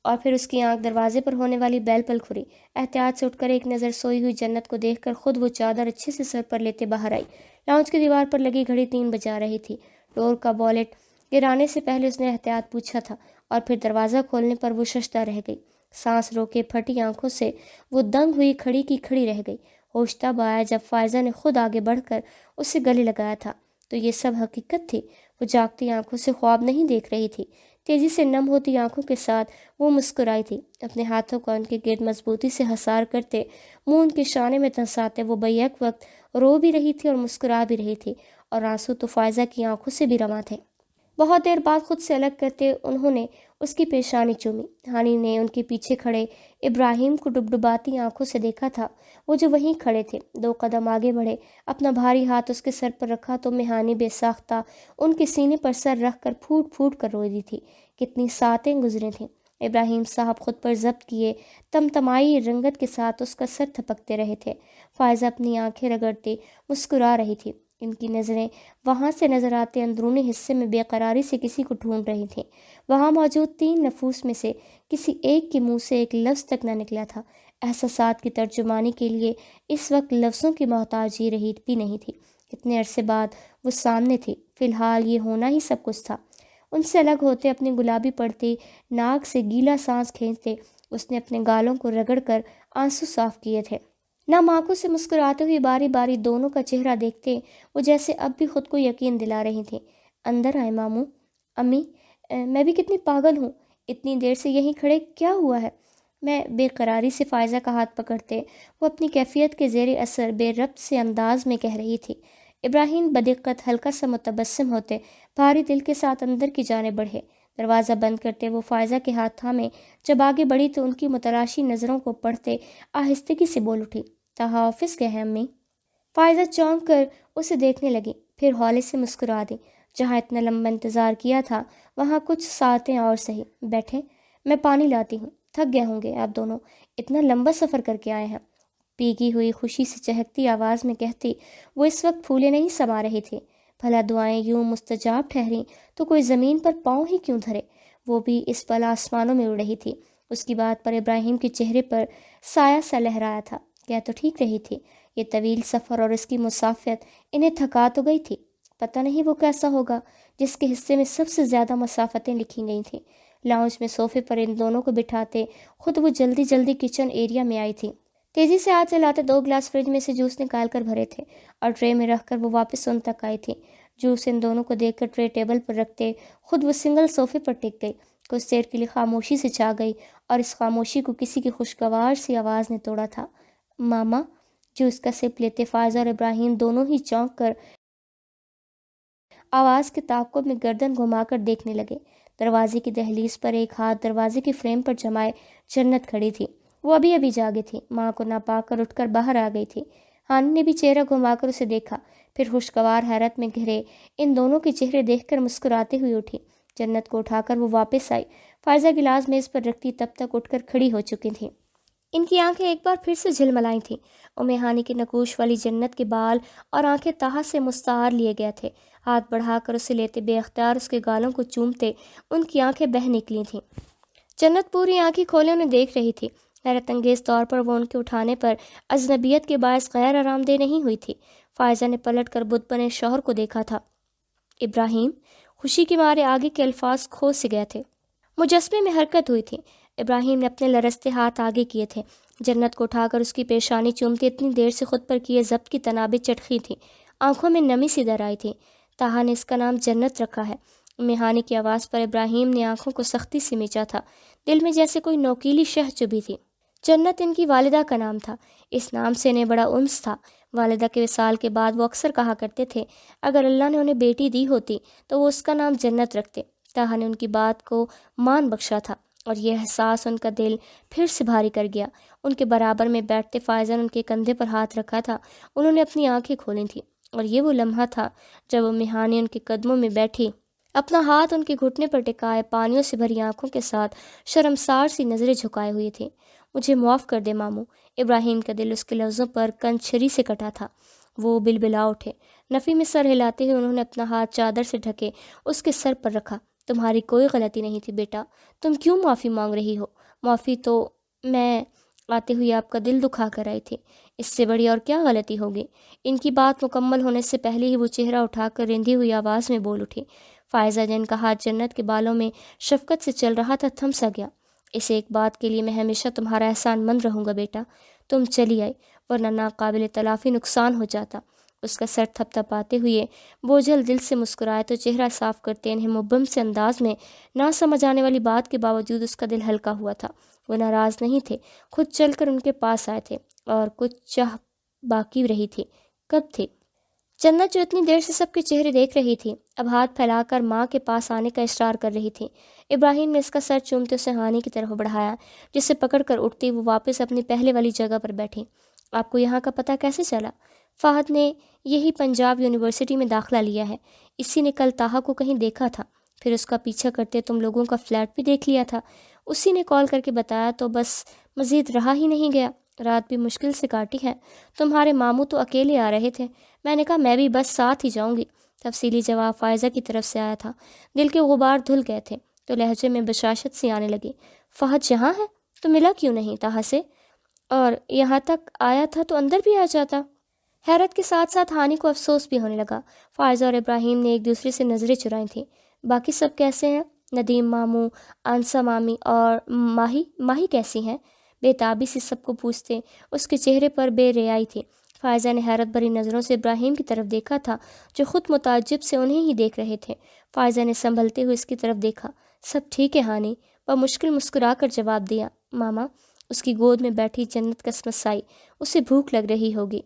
اور پھر اس کی آنکھ دروازے پر ہونے والی بیل پر کھری۔ احتیاط سے اٹھ کر ایک نظر سوئی ہوئی جنت کو دیکھ کر خود وہ چادر اچھے سے سر پر لیتے باہر آئی۔ لاؤنج کی دیوار پر لگی گھڑی 3 بجا رہی تھی۔ ڈور کا والیٹ گرانے سے پہلے اس نے احتیاط پوچھا تھا، اور پھر دروازہ کھولنے پر وہ ششدر رہ گئی۔ سانس روکے پھٹی آنکھوں سے وہ دنگ ہوئی کھڑی کی کھڑی رہ گئی۔ ہوش تب آیا جب فائزہ نے خود آگے بڑھ کر اسے گلے لگایا تھا۔ تو یہ سب حقیقت تھی۔ وہ جاگتی آنکھوں سے خواب نہیں دیکھ رہی تھی۔ تیزی سے نم ہوتی آنکھوں کے ساتھ وہ مسکرائی تھی، اپنے ہاتھوں کا ان کے گرد مضبوطی سے حصار کرتے، منہ ان کے شانے میں دھنساتے۔ وہ بیک وقت رو بھی رہی تھی اور مسکرا بھی رہی تھی، اور آنسو تو فائزہ کی آنکھوں سے بھی رواں تھے۔ بہت دیر بعد خود سے الگ کرتے انہوں نے اس کی پیشانی چومی۔ ہانی نے ان کے پیچھے کھڑے ابراہیم کو ڈبڈباتی آنکھوں سے دیکھا تھا، وہ جو وہیں کھڑے تھے۔ 2 قدم آگے بڑھے، اپنا بھاری ہاتھ اس کے سر پر رکھا تو ہانی بے ساختہ ان کے سینے پر سر رکھ کر پھوٹ پھوٹ کر رو رہی تھی۔ کتنی ساعتیں گزری تھیں۔ ابراہیم صاحب خود پر ضبط کیے تمتمائی رنگت کے ساتھ اس کا سر تھپکتے رہے تھے۔ فائزہ اپنی آنکھیں رگڑتی مسکرا رہی تھی۔ ان کی نظریں وہاں سے نظر آتے اندرونی حصے میں بے قراری سے کسی کو ڈھونڈ رہی تھیں۔ وہاں موجود 3 نفوس میں سے کسی ایک کے منہ سے ایک لفظ تک نہ نکلا تھا۔ احساسات کی ترجمانی کے لیے اس وقت لفظوں کی محتاج ہی رہی بھی نہیں تھی۔ کتنے عرصے بعد وہ سامنے تھی۔ فی الحال یہ ہونا ہی سب کچھ تھا۔ ان سے الگ ہوتے اپنی گلابی پڑتی ناک سے گیلا سانس کھینچتے اس نے اپنے گالوں کو رگڑ کر آنسو صاف کیے تھے۔ نم آنکھوں سے مسکراتے ہوئی باری باری دونوں کا چہرہ دیکھتے وہ جیسے اب بھی خود کو یقین دلا رہی تھیں۔ اندر آئے ماموں، امی، میں بھی کتنی پاگل ہوں، اتنی دیر سے یہیں کھڑے کیا ہوا ہے؟ میں بے قراری سے فائزہ کا ہاتھ پکڑتے وہ اپنی کیفیت کے زیر اثر بے ربط سے انداز میں کہہ رہی تھی۔ ابراہیم بدقت ہلکا سا متبسم ہوتے بھاری دل کے ساتھ اندر کی جانب بڑھے۔ دروازہ بند کرتے وہ فائزہ کے ہاتھ تھامے جب آگے بڑھی تو ان کی متلاشی نظروں کو پڑھتے آہستگی سے بول اٹھی، طاہا آفس گئے ہیں امی؟ فائزہ چونک کر اسے دیکھنے لگی، پھر ہولے سے مسکرا دی۔ جہاں اتنا لمبا انتظار کیا تھا وہاں کچھ ساعتیں اور سہی، بیٹھیں، میں پانی لاتی ہوں، تھک گئے ہوں گے آپ دونوں، اتنا لمبا سفر کر کے آئے ہیں۔ پیگی ہوئی خوشی سے چہکتی آواز میں کہتی وہ اس وقت پھولے نہیں سما رہی تھی۔ بھلا دعائیں یوں مستجاب ٹھہریں تو کوئی زمین پر پاؤں ہی کیوں دھرے، وہ بھی اس پل آسمانوں میں اڑ رہی تھی۔ اس کی بات پر ابراہیم کے چہرے پر سایہ سا لہرایا تھا۔ کیا تو ٹھیک رہی تھی، یہ طویل سفر اور اس کی مسافت انہیں تھکا تو گئی تھی، پتہ نہیں وہ کیسا ہوگا جس کے حصے میں سب سے زیادہ مسافتیں لکھی گئی تھیں۔ لاؤنج میں صوفے پر ان دونوں کو بٹھاتے خود وہ جلدی جلدی کچن ایریا میں آئی تھی۔ تیزی سے ہاتھ چلاتے 2 گلاس فریج میں سے جوس نکال کر بھرے تھے اور ٹرے میں رکھ کر وہ واپس ان تک آئی تھی۔ جوس ان دونوں کو دیکھ کر ٹرے ٹیبل پر رکھتے خود وہ سنگل صوفے پر ٹک گئی۔ کچھ دیر کے لیے خاموشی سے چھا گئی اور اس خاموشی کو کسی کی خوشگوار سی آواز نے توڑا تھا۔ ماما۔ جوس کا سپ لیتے فائزہ اور ابراہیم دونوں ہی چونک کر آواز کے تعاقب میں گردن گھما کر دیکھنے لگے۔ دروازے کی دہلیز پر ایک ہاتھ دروازے کی فریم پر جمائے جنت کھڑی تھی۔ وہ ابھی ابھی جاگی تھی، ماں کو نہ پا کر اٹھ کر باہر آ گئی تھی۔ ہانی نے بھی چہرہ گھما کر اسے دیکھا، پھر خوشگوار حیرت میں گھرے ان دونوں کے چہرے دیکھ کر مسکراتے ہوئے اٹھی۔ جنت کو اٹھا کر وہ واپس آئی۔ فائزہ گلاس میز پر رکھتی تب تک اٹھ کر کھڑی ہو چکی تھیں۔ ان کی آنکھیں ایک بار پھر سے جھلملائی تھیں۔ ہانی کی نقوش والی جنت کے بال اور آنکھیں تہا سے مستعار لیے گئے تھے۔ ہاتھ بڑھا کر اسے لیتے بے اختیار اس کے گالوں کو چومتے ان کی آنکھیں بہہ نکلی تھیں۔ جنت پوری آنکھیں کھولے انہیں دیکھ رہی تھی۔ حیرت انگیز طور پر وہ ان کے اٹھانے پر اجنبیت کے باعث غیر آرام دہ نہیں ہوئی تھی۔ فائزہ نے پلٹ کر بت بنے شوہر کو دیکھا تھا۔ ابراہیم۔ خوشی کے مارے آگے کے الفاظ کھو سے گئے تھے۔ مجسمے میں حرکت ہوئی تھی۔ ابراہیم نے اپنے لرزتے ہاتھ آگے کیے تھے، جنت کو اٹھا کر اس کی پیشانی چومتے اتنی دیر سے خود پر کیے ضبط کی تنابیں چٹخی تھیں، آنکھوں میں نمی سی در آئی تھی۔ تاہا نے اس کا نام جنت رکھا ہے۔ ہانی کی آواز پر ابراہیم نے آنکھوں کو سختی سے میچا تھا، دل میں جیسے کوئی نوکیلی شہ چبھی تھی۔ جنت ان کی والدہ کا نام تھا، اس نام سے انہیں بڑا انس تھا۔ والدہ کے وصال کے بعد وہ اکثر کہا کرتے تھے اگر اللہ نے انہیں بیٹی دی ہوتی تو وہ اس کا نام جنت رکھتے۔ تاہا نے ان کی بات کو مان بخشا تھا اور یہ احساس ان کا دل پھر سے بھاری کر گیا۔ ان کے برابر میں بیٹھتے فائزہ نے ان کے کندھے پر ہاتھ رکھا تھا۔ انہوں نے اپنی آنکھیں کھولی تھیں اور یہ وہ لمحہ تھا جب ہانی ان کے قدموں میں بیٹھی، اپنا ہاتھ ان کے گھٹنے پر ٹکائے پانیوں سے بھری آنکھوں کے ساتھ شرمسار سی نظریں جھکائے ہوئی تھی۔ مجھے معاف کر دے ماموں۔ ابراہیم کا دل اس کے لفظوں پر کنچری سے کٹا تھا۔ وہ بلبلا اٹھے۔ نفی میں سر ہلاتے ہوئے انہوں نے اپنا ہاتھ چادر سے ڈھکے اس کے سر پر رکھا۔ تمہاری کوئی غلطی نہیں تھی بیٹا، تم کیوں معافی مانگ رہی ہو؟ معافی تو میں آتے ہوئے آپ کا دل دکھا کر آئی تھی، اس سے بڑی اور کیا غلطی ہوگی؟ ان کی بات مکمل ہونے سے پہلے ہی وہ چہرہ اٹھا کر رندھی ہوئی آواز میں بول اٹھی۔ فائزہ جن کا ہاتھ جنت کے بالوں میں شفقت سے چل رہا تھا تھم سا گیا۔ اس ایک بات کے لیے میں ہمیشہ تمہارا احسان مند رہوں گا بیٹا، تم چلی آئی ورنہ ناقابل تلافی نقصان ہو جاتا۔ اس کا سر تھپ تھپاتے ہوئے بوجھل دل سے مسکرائے تو چہرہ صاف کرتے انہیں مبہم سے انداز میں نہ سمجھ آنے والی بات کے باوجود اس کا دل ہلکا ہوا تھا۔ وہ ناراض نہیں تھے، خود چل کر ان کے پاس آئے تھے اور کچھ چاہ باقی رہی تھی۔ کب تھی؟ جنت جو اتنی دیر سے سب کے چہرے دیکھ رہی تھی اب ہاتھ پھیلا کر ماں کے پاس آنے کا اصرار کر رہی تھی۔ ابراہیم نے اس کا سر چومتے اسے ہانی کی طرف بڑھایا، جسے پکڑ کر اٹھتی وہ واپس اپنی پہلے والی جگہ پر بیٹھی۔ آپ کو یہاں کا پتہ کیسے چلا؟ فہد نے یہی پنجاب یونیورسٹی میں داخلہ لیا ہے، اسی نے کل تاہا کو کہیں دیکھا تھا، پھر اس کا پیچھا کرتے تم لوگوں کا فلیٹ بھی دیکھ لیا تھا، اسی نے کال کر کے بتایا تو بس مزید رہا ہی نہیں گیا۔ رات بھی مشکل سے کاٹی ہے، تمہارے ماموں تو اکیلے آ رہے تھے، میں نے کہا میں بھی بس ساتھ ہی جاؤں گی۔ تفصیلی جواب فائزہ کی طرف سے آیا تھا۔ دل کے غبار دھل گئے تھے تو لہجے میں بشاشت سی آنے لگی۔ فہد یہاں ہے تو ملا کیوں نہیں تاہا سے؟ اور یہاں تک آیا تھا تو اندر بھی آ جاتا۔ حیرت کے ساتھ ساتھ ہانی کو افسوس بھی ہونے لگا۔ فائزہ اور ابراہیم نے ایک دوسرے سے نظریں چرائی تھیں۔ باقی سب کیسے ہیں؟ ندیم ماموں، آنسا مامی اور ماہی کیسی ہیں؟ بے تابی سے سب کو پوچھتے اس کے چہرے پر بے رعائی تھی۔ فائزہ نے حیرت بھری نظروں سے ابراہیم کی طرف دیکھا تھا جو خود متعجب سے انہیں ہی دیکھ رہے تھے۔ فائزہ نے سنبھلتے ہوئے اس کی طرف دیکھا۔ سب ٹھیک ہے ہانی، بمشکل مسکرا کر جواب دیا۔ ماما۔ اس کی گود میں بیٹھی جنت کسمسائی، اسے بھوک لگ رہی ہوگی۔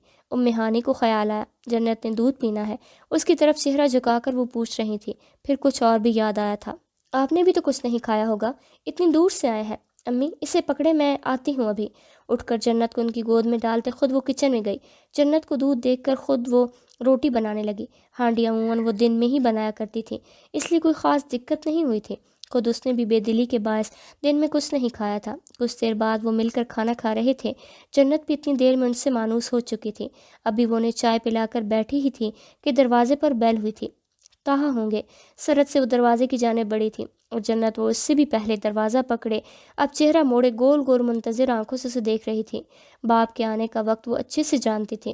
ہانی کو خیال آیا جنت نے دودھ پینا ہے، اس کی طرف چہرہ جھکا کر وہ پوچھ رہی تھی۔ پھر کچھ اور بھی یاد آیا تھا۔ آپ نے بھی تو کچھ نہیں کھایا ہوگا، اتنی دور سے آئے ہیں۔ امی اسے پکڑے، میں آتی ہوں ابھی۔ اٹھ کر جنت کو ان کی گود میں ڈالتے خود وہ کچن میں گئی۔ جنت کو دودھ دیکھ کر خود وہ روٹی بنانے لگی۔ ہانڈی عموماً وہ دن میں ہی بنایا کرتی تھی، اس لیے کوئی خاص دقت نہیں ہوئی تھی۔ خود اس نے بھی بے دلی کے باعث دن میں کچھ نہیں کھایا تھا۔ کچھ دیر بعد وہ مل کر کھانا کھا رہے تھے۔ جنت بھی اتنی دیر میں ان سے مانوس ہو چکی تھی، ابھی وہ انہیں چائے پلا کر بیٹھی ہی تھی کہ دروازے پر بیل ہوئی تھی۔ تاہا ہوں گے۔ سرت سے وہ دروازے کی جانب بڑھی تھی اور جنت وہ اس سے بھی پہلے دروازہ پکڑے اب چہرہ موڑے گول گول منتظر آنکھوں سے اسے دیکھ رہی تھی۔ باپ کے آنے کا وقت وہ اچھے سے جانتی تھی۔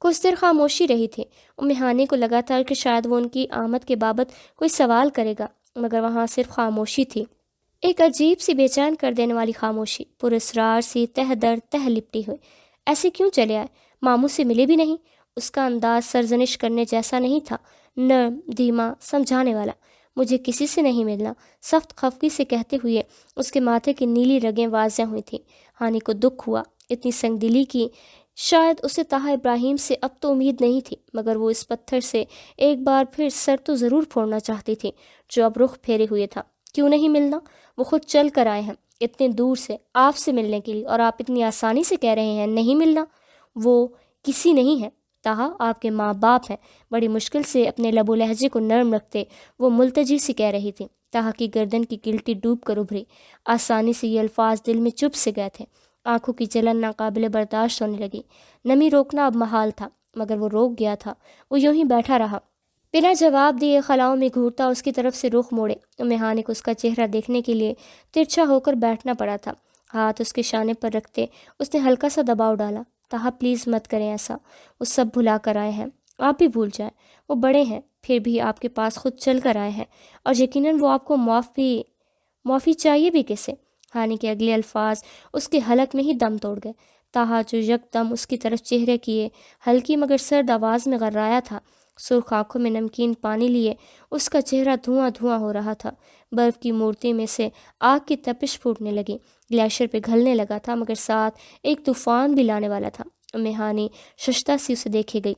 کچھ دیر خاموشی رہی تھی۔ ام ہانی کو لگا تھا کہ شاید وہ ان کی آمد کے بابت کوئی سوال کرے گا، مگر وہاں صرف خاموشی تھی، ایک عجیب سی بے چین کر دینے والی خاموشی، پراسرار سی، تہ در تہ لپٹی ہوئی۔ ایسے کیوں چلے آئے؟ ماموں سے ملے بھی نہیں۔ اس کا انداز سرزنش کرنے جیسا نہیں تھا، نرم، دھیما، سمجھانے والا۔ مجھے کسی سے نہیں ملنا، سخت خفگی سے کہتے ہوئے اس کے ماتھے کی نیلی رگیں واضح ہوئی تھیں۔ ہانی کو دکھ ہوا، اتنی سنگ دلی کی شاید اسے طاہا ابراہیم سے اب تو امید نہیں تھی، مگر وہ اس پتھر سے ایک بار پھر سر تو ضرور پھوڑنا چاہتی تھی جو اب رخ پھیرے ہوئے تھا۔ کیوں نہیں ملنا؟ وہ خود چل کر آئے ہیں اتنے دور سے آپ سے ملنے کے لیے، اور آپ اتنی آسانی سے کہہ رہے ہیں نہیں ملنا؟ وہ کسی نہیں ہے طاہا، آپ کے ماں باپ ہیں۔ بڑی مشکل سے اپنے لب و لہجے کو نرم رکھتے وہ ملتجی سی کہہ رہی تھی۔ طاہا کی گردن کی گلٹی ڈوب کر ابھری، آسانی سے یہ الفاظ دل میں چپ سے گئے تھے۔ آنکھوں کی جلن ناقابل برداشت ہونے لگی۔ نمی روکنا اب محال تھا، مگر وہ روک گیا تھا۔ وہ یوں ہی بیٹھا رہا، بنا جواب دیے، خلاؤں میں گھورتا اس کی طرف سے رخ موڑے۔ ام ہانی کو اس کا چہرہ دیکھنے کے لیے ترچھا ہو کر بیٹھنا پڑا تھا۔ ہاتھ اس کے شانے پر رکھتے اس نے ہلکا سا دباؤ ڈالا۔ طاہا پلیز مت کریں ایسا، وہ سب بھلا کر آئے ہیں، آپ بھی بھول جائیں۔ وہ بڑے ہیں، پھر بھی آپ کے پاس خود چل کر آئے ہیں، اور یقیناً وہ آپ کو معافی چاہیے بھی کیسے؟ ہانی کے اگلے الفاظ اس کے حلق میں ہی دم توڑ گئے۔ طاہا جو یک دم اس کی طرف چہرے کیے ہلکی مگر سرد آواز میں غرایا تھا، سرخ آنکھوں میں نمکین پانی لیے اس کا چہرہ دھواں دھواں ہو رہا تھا۔ برف کی مورتی میں سے آگ کی تپش پھوٹنے لگی، گلیشیئر پہ گھلنے لگا تھا، مگر ساتھ ایک طوفان بھی لانے والا تھا۔ ام ہانی ششتا سی اسے دیکھے گئی۔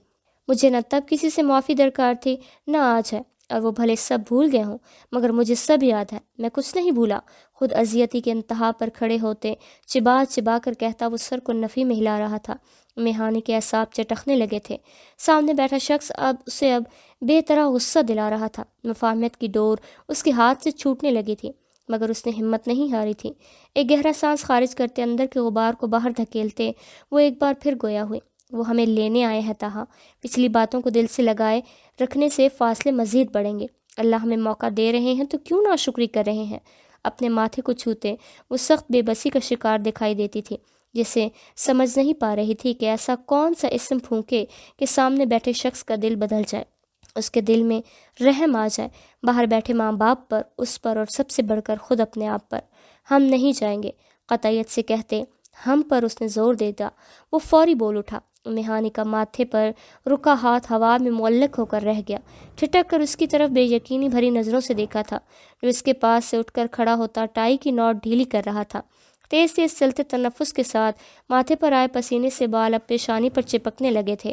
مجھے نہ تب کسی سے معافی درکار تھی، نہ آج ہے، اور وہ بھلے سب بھول گئے ہوں، مگر مجھے سب یاد ہے۔ میں کچھ نہیں بھولا۔ خود اذیتی کے انتہا پر کھڑے ہوتے چبا چبا کر کہتا وہ سر کو نفی میں ہلا رہا تھا۔ ام ہانی کے اعصاب چٹکنے لگے تھے۔ سامنے بیٹھا شخص اب بے طرح غصہ دلا رہا تھا۔ مفاہمت کی ڈور اس کے ہاتھ سے چھوٹنے لگی تھی، مگر اس نے ہمت نہیں ہاری تھی۔ ایک گہرا سانس خارج کرتے اندر کے غبار کو باہر دھکیلتے وہ ایک بار پھر گویا ہوئے، وہ ہمیں لینے آئے ہیں طاہا۔ پچھلی باتوں کو دل سے لگائے رکھنے سے فاصلے مزید بڑھیں گے۔ اللہ ہمیں موقع دے رہے ہیں تو کیوں ناشکری کر رہے ہیں؟ اپنے ماتھے کو چھوتے وہ سخت بے بسی کا شکار دکھائی دیتی تھی، جسے سمجھ نہیں پا رہی تھی کہ ایسا کون سا اسم پھونکے کہ سامنے بیٹھے شخص کا دل بدل جائے، اس کے دل میں رحم آ جائے، باہر بیٹھے ماں باپ پر، اس پر، اور سب سے بڑھ کر خود اپنے آپ پر۔ ہم نہیں جائیں گے، قطعیت سے کہتے ہم پر اس نے زور دے دیا۔ وہ فوری بول اٹھا۔ ام ہانی کا ماتھے پر رکا ہاتھ ہوا میں معلق ہو کر رہ گیا۔ ٹھٹک کر اس کی طرف بے یقینی بھری نظروں سے دیکھا تھا، جو اس کے پاس سے اٹھ کر کھڑا ہوتا ٹائی کی نوٹ ڈھیلی کر رہا تھا۔ تیز تیز چلتے تنفس کے ساتھ ماتھے پر آئے پسینے سے بال اب پیشانی پر چپکنے لگے تھے۔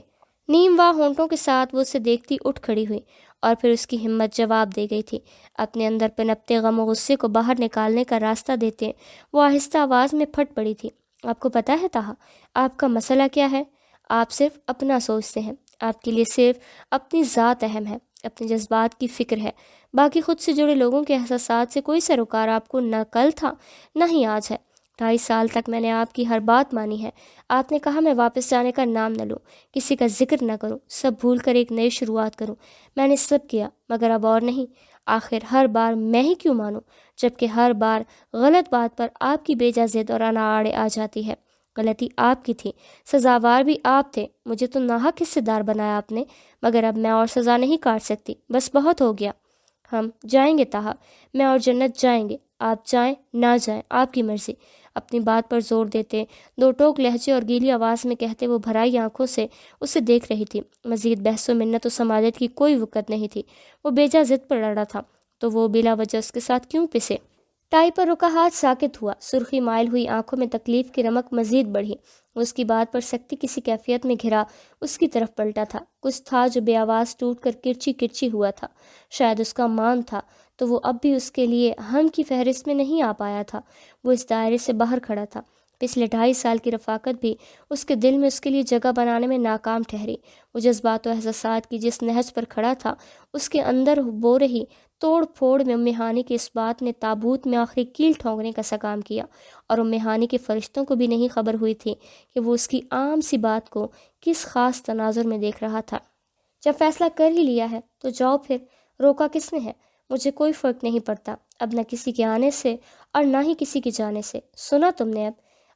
نیم واہ ہونٹوں کے ساتھ وہ اسے دیکھتی اٹھ کھڑی ہوئی، اور پھر اس کی ہمت جواب دے گئی تھی۔ اپنے اندر پنپتے غم و غصے کو باہر نکالنے کا راستہ دیتے وہ آہستہ آواز میں پھٹ پڑی تھی۔ آپ کو پتہ ہے طاہا، آپ کا مسئلہ کیا ہے؟ آپ صرف اپنا سوچتے ہیں، آپ کے لیے صرف اپنی ذات اہم ہے، اپنے جذبات کی فکر ہے، باقی خود سے جڑے لوگوں کے احساسات سے کوئی سروکار آپ کو نہ کل تھا نہ ہی آج ہے۔ 2.5 سال تک میں نے آپ کی ہر بات مانی ہے۔ آپ نے کہا میں واپس جانے کا نام نہ لوں، کسی کا ذکر نہ کروں، سب بھول کر ایک نئی شروعات کروں۔ میں نے سب کیا، مگر اب اور نہیں۔ آخر ہر بار میں ہی کیوں مانوں، جبکہ ہر بار غلط بات پر آپ کی بے جا ضد اور اناڑے آ جاتی ہے۔ غلطی آپ کی تھی، سزاوار بھی آپ تھے، مجھے تو ناحق حصے دار بنایا آپ نے، مگر اب میں اور سزا نہیں کاٹ سکتی، بس بہت ہو گیا۔ ہم جائیں گے طاہا، میں اور جنت جائیں گے، آپ جائیں نہ جائیں آپ کی مرضی۔ اپنی بات پر زور دیتے دو ٹوک لہجے اور گیلی آواز میں کہتے وہ بھرائی آنکھوں سے اسے دیکھ رہی تھی۔ مزید بحث و منت و سماجت کی کوئی وقت نہیں تھی۔ وہ بیجا ضد پر لڑا تھا تو وہ بلا وجہ اس کے ساتھ کیوں پسے؟ ٹائی پر رکا ہاتھ ساکت ہوا، سرخی مائل ہوئی آنکھوں میں تکلیف کی رمق مزید بڑھی۔ اس کی بات پر سختی کسی کیفیت میں گھرا اس کی طرف پلٹا تھا۔ کچھ تھا جو بے آواز ٹوٹ کر کرچی کرچی ہوا تھا۔ شاید اس کا مان تھا تو وہ اب بھی اس کے لیے ہم کی فہرست میں نہیں آ پایا تھا۔ وہ اس دائرے سے باہر کھڑا تھا۔ پچھلے 2.5 سال کی رفاقت بھی اس کے دل میں اس کے لیے جگہ بنانے میں ناکام ٹھہری۔ وہ جذبات و احساسات کی جس نہج پر کھڑا تھا، اس کے اندر بو رہی توڑ پھوڑ میں ام ہانی کے اس بات نے تابوت میں آخری کیل ٹھونکنے کا سا کام کیا، اور ام ہانی کے فرشتوں کو بھی نہیں خبر ہوئی تھی کہ وہ اس کی عام سی بات کو کس خاص تناظر میں دیکھ رہا تھا۔ جب فیصلہ کر ہی لیا ہے تو جاؤ، پھر روکا کس نے ہے؟ مجھے کوئی فرق نہیں پڑتا اب، نہ کسی کے آنے سے اور نہ ہی کسی کے جانے سے۔ سنا تم نے؟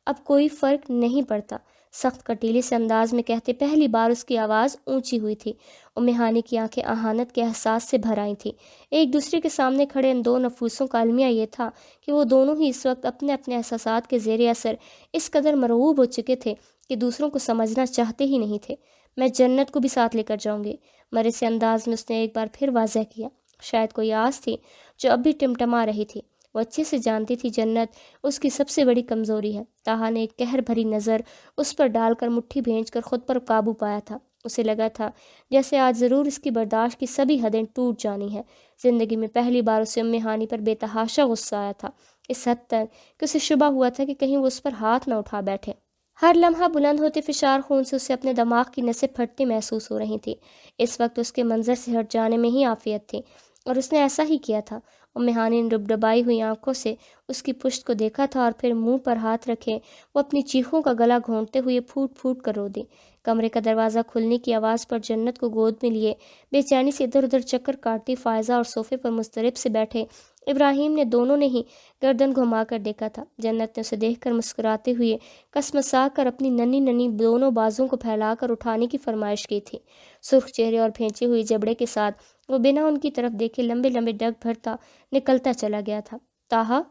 اب کوئی فرق نہیں پڑتا، سخت کٹیلے سے انداز میں کہتے پہلی بار اس کی آواز اونچی ہوئی تھی۔ ام ہانی کی آنکھیں اہانت کے احساس سے بھر آئی تھیں۔ ایک دوسرے کے سامنے کھڑے ان دو نفوسوں کا المیہ یہ تھا کہ وہ دونوں ہی اس وقت اپنے اپنے احساسات کے زیر اثر اس قدر مرعوب ہو چکے تھے کہ دوسروں کو سمجھنا چاہتے ہی نہیں تھے۔ میں جنت کو بھی ساتھ لے کر جاؤں گی، مرے سے انداز میں اس نے ایک بار پھر واضح کیا۔ شاید کوئی آس تھی جو اب بھی ٹمٹما رہی تھی۔ وہ اچھے سے جانتی تھی جنت اس کی سب سے بڑی کمزوری ہے۔ طاہا نے ایک قہر بھری نظر اس پر ڈال کر مٹھی بھینچ کر خود پر قابو پایا تھا۔ اسے لگا تھا جیسے آج ضرور اس کی برداشت کی سبھی حدیں ٹوٹ جانی ہے۔ زندگی میں پہلی بار اسے ام ہانی پر بے تحاشا غصہ آیا تھا، اس حد تک کہ اسے شبہ ہوا تھا کہ کہیں وہ اس پر ہاتھ نہ اٹھا بیٹھے۔ ہر لمحہ بلند ہوتے فشار خون سے اسے اپنے دماغ کی نسیں پھٹتی محسوس ہو رہی تھیں۔ اس وقت اس کے منظر سے ہٹ جانے میں ہی عافیت تھی، اور اس نے ایسا ہی کیا تھا۔ ام ہانی نے ڈبڈبائی ہوئی آنکھوں سے اس کی پشت کو دیکھا تھا اور پھر منہ پر ہاتھ رکھے وہ اپنی چیخوں کا گلا گھونٹتے ہوئے پھوٹ پھوٹ کر رو دی۔ کمرے کا دروازہ کھلنے کی آواز پر جنت کو گود میں لیے بے چینی سے ادھر ادھر چکر کاٹتی فائزہ اور صوفے پر مضطرب سے بیٹھے ابراہیم نے دونوں نے ہی گردن گھما کر دیکھا تھا۔ جنت نے اسے دیکھ کر مسکراتے ہوئے کسمسا کر اپنی ننھی ننھی دونوں بازوں کو پھیلا کر اٹھانے کی فرمائش کی تھی۔ سرخ چہرے اور پھینچی ہوئی جبڑے کے ساتھ وہ بنا ان کی طرف دیکھے لمبے لمبے ڈگ بھرتا نکلتا چلا گیا تھا۔ طاہا،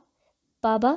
بابا!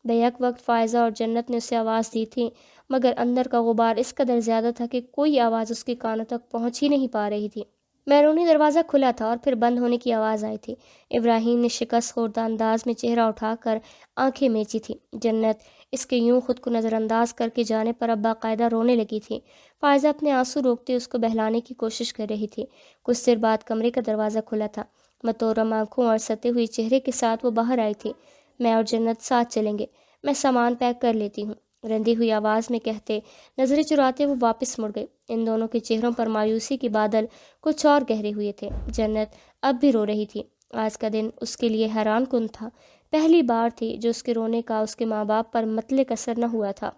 بیک وقت فائزہ اور جنت نے اسے آواز دی تھی، مگر اندر کا غبار اس قدر زیادہ تھا کہ کوئی آواز اس کے کانوں تک پہنچ ہی نہیں پا رہی تھی۔ بیرونی دروازہ کھلا تھا اور پھر بند ہونے کی آواز آئی تھی۔ ابراہیم نے شکست خوردہ انداز میں چہرہ اٹھا کر آنکھیں میچی تھی۔ جنت اس کے یوں خود کو نظر انداز کر کے جانے پر اب باقاعدہ رونے لگی تھی۔ فائزہ اپنے آنسو روکتے اس کو بہلانے کی کوشش کر رہی تھی۔ کچھ دیر بعد کمرے کا دروازہ کھلا تھا۔ متورم آنکھوں اور ستے ہوئی چہرے کے ساتھ وہ باہر آئی تھی۔ میں اور جنت ساتھ چلیں گے، میں سامان پیک کر لیتی ہوں، رندی ہوئی آواز میں کہتے نظریں چراتے وہ واپس مڑ گئے۔ ان دونوں کے چہروں پر مایوسی کے بادل کچھ اور گہرے ہوئے تھے۔ جنت اب بھی رو رہی تھی۔ آج کا دن اس کے لیے حیران کن تھا۔ پہلی بار تھی جو اس کے رونے کا اس کے ماں باپ پر مطلق اثر نہ ہوا تھا۔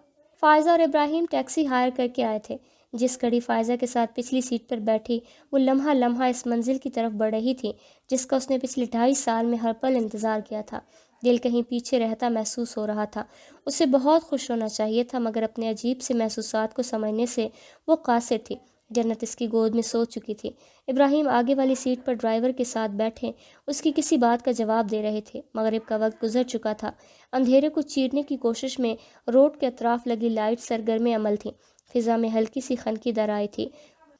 فائزہ اور ابراہیم ٹیکسی ہائر کر کے آئے تھے۔ جس گھڑی فائزہ کے ساتھ پچھلی سیٹ پر بیٹھی وہ لمحہ لمحہ اس منزل کی طرف بڑھ رہی تھی جس کا اس نے پچھلے 2.5 سال میں ہر پل انتظار کیا تھا۔ دل کہیں پیچھے رہتا محسوس ہو رہا تھا۔ اسے بہت خوش ہونا چاہیے تھا، مگر اپنے عجیب سے محسوسات کو سمجھنے سے وہ قاصر تھی۔ جنت اس کی گود میں سو چکی تھی۔ ابراہیم آگے والی سیٹ پر ڈرائیور کے ساتھ بیٹھے اس کی کسی بات کا جواب دے رہے تھے۔ مغرب کا وقت گزر چکا تھا۔ اندھیرے کو چیرنے کی کوشش میں روڈ کے اطراف لگی لائٹ سرگرم عمل تھیں۔ فضا میں ہلکی سی خنکی در آئی تھی۔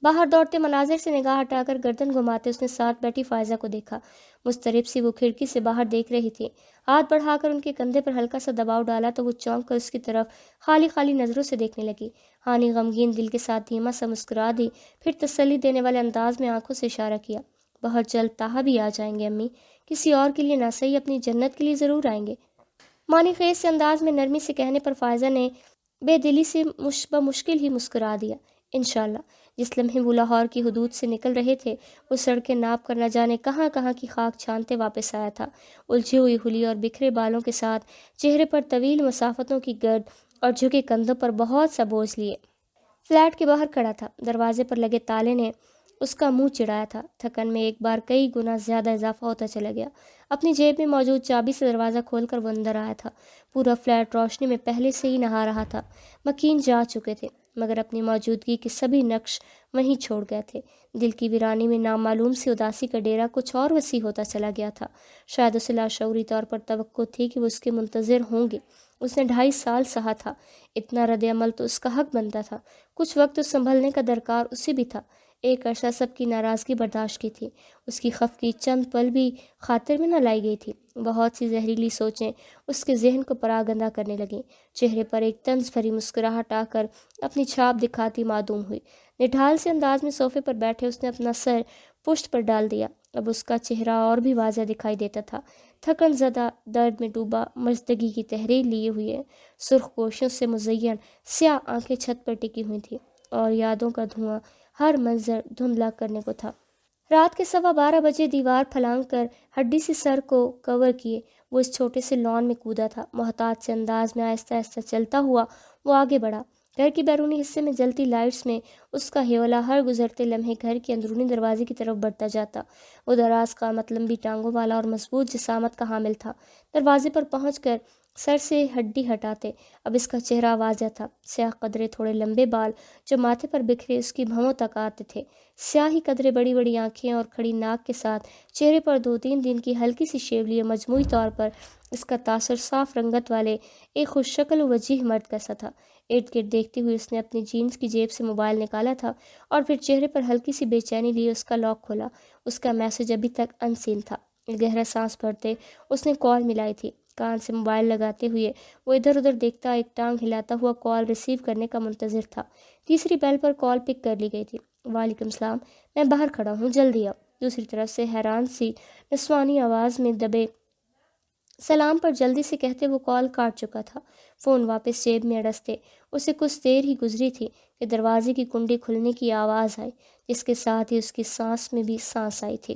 باہر دوڑتے مناظر سے نگاہ ہٹا کر گردن گھماتے اس نے ساتھ بیٹھی فائزہ کو دیکھا۔ مضطرب سی وہ کھڑکی سے باہر دیکھ رہی تھی۔ ہاتھ بڑھا کر ان کے کندھے پر ہلکا سا دباؤ ڈالا تو وہ چونک کر اس کی طرف خالی خالی نظروں سے دیکھنے لگی۔ ہانی غمگین دل کے ساتھ دھیما سا مسکرا دی، پھر تسلی دینے والے انداز میں آنکھوں سے اشارہ کیا۔ بہت جلد طاہا بھی آ جائیں گے امی، کسی اور کے لیے نہ صحیح اپنی جنت کے لیے ضرور آئیں گے۔ معنی خیز سے انداز میں نرمی سے کہنے پر فائزہ نے بے دلی سے بمشکل ہی مسکرا دیا۔ انشاءاللہ۔ جس لمحے وہ لاہور کی حدود سے نکل رہے تھے وہ سڑکیں ناپ کر نہ جانے کہاں کہاں کی خاک چھانتے واپس آیا تھا، الجھی ہوئی حلی اور بکھرے بالوں کے ساتھ، چہرے پر طویل مسافتوں کی گرد اور جھکے کندھوں پر بہت سا بوجھ لیے۔ فلیٹ کے باہر کھڑا تھا۔ دروازے پر لگے تالے نے اس کا منہ چڑھایا تھا۔ تھکن میں ایک بار کئی گنا زیادہ اضافہ ہوتا چلا گیا۔ اپنی جیب میں موجود چابی سے دروازہ کھول کر وہ اندر آیا تھا۔ پورا فلیٹ روشنی میں پہلے سے ہی نہا رہا تھا۔ مکین جا چکے تھے، مگر اپنی موجودگی کے سبھی نقش وہیں چھوڑ گئے تھے۔ دل کی ویرانی میں نامعلوم سی اداسی کا ڈیرا کچھ اور وسیع ہوتا چلا گیا تھا۔ شاید اسے لاشعوری طور پر توقع تھی کہ وہ اس کے منتظر ہوں گے۔ اس نے 2.5 سال سہا تھا، اتنا رد عمل تو اس کا حق بنتا تھا۔ کچھ وقت تو سنبھلنے کا درکار اسے بھی تھا۔ ایک عرصہ سب کی ناراضگی برداشت کی تھی، اس کی خف کی چند پل بھی خاطر میں نہ لائی گئی تھی۔ بہت سی زہریلی سوچیں اس کے ذہن کو پراگندہ کرنے لگیں۔ چہرے پر ایک طنز بھری مسکراہٹ آ کر اپنی چھاپ دکھاتی معدوم ہوئی۔ نڈھال سے انداز میں صوفے پر بیٹھے اس نے اپنا سر پشت پر ڈال دیا۔ اب اس کا چہرہ اور بھی واضح دکھائی دیتا تھا۔ تھکن زدہ، درد میں ڈوبا، مزدگی کی تحریر لیے ہوئے، سرخ گوشوں سے مزین سیاہ آنکھیں چھت پر ٹکی ہوئی تھیں اور یادوں کا دھواں ہر منظر دھندلا کرنے کو تھا۔ رات کے 12:15 بجے دیوار پھلانگ کر ہڈی سے سر کو کور کیے وہ اس چھوٹے سے لان میں کودا تھا۔ محتاط سے انداز میں آہستہ آہستہ چلتا ہوا وہ آگے بڑھا۔ گھر کے بیرونی حصے میں جلتی لائٹس میں اس کا ہیولا ہر گزرتے لمحے گھر کے اندرونی دروازے کی طرف بڑھتا جاتا۔ وہ دراز قامت، لمبی ٹانگوں والا اور مضبوط جسامت کا حامل تھا۔ دروازے پر پہنچ کر سر سے ہڈی ہٹاتے اب اس کا چہرہ واضح تھا، سیاہ قدرے، تھوڑے لمبے بال جو ماتھے پر بکھرے اس کی بھووں تک آتے تھے، سیاہی قدرے، بڑی بڑی آنکھیں اور کھڑی ناک کے ساتھ چہرے پر 2-3 دن کی ہلکی سی شیو لیے مجموعی طور پر اس کا تاثر صاف رنگت والے ایک خوش شکل و وجیح مرد کا سا تھا۔ ارد گرد دیکھتی ہوئی اس نے اپنی جینس کی جیب سے موبائل نکالا تھا اور پھر چہرے پر ہلکی سی بے چینی لیے اس کا لاک کھولا۔ اس کا میسج ابھی تک ان سین تھا۔ گہرا سانس بھرتے اس نے کال ملائی تھی۔ کان سے موبائل لگاتے ہوئے وہ ادھر ادھر دیکھتا، ایک ٹانگ ہلاتا ہوا کال ریسیو کرنے کا منتظر تھا۔ تیسری بیل پر کال پک کر لی گئی تھی۔ وعلیکم السلام، میں باہر کھڑا ہوں، جلدی آؤ۔ دوسری طرف سے حیران سی نسوانی آواز میں دبے سلام پر جلدی سے کہتے وہ کال کاٹ چکا تھا۔ فون واپس جیب میں اڑستے اسے کچھ دیر ہی گزری تھی کہ دروازے کی کنڈی کھلنے کی آواز آئی، جس کے ساتھ ہی اس کی سانس میں بھی سانس آئی تھی۔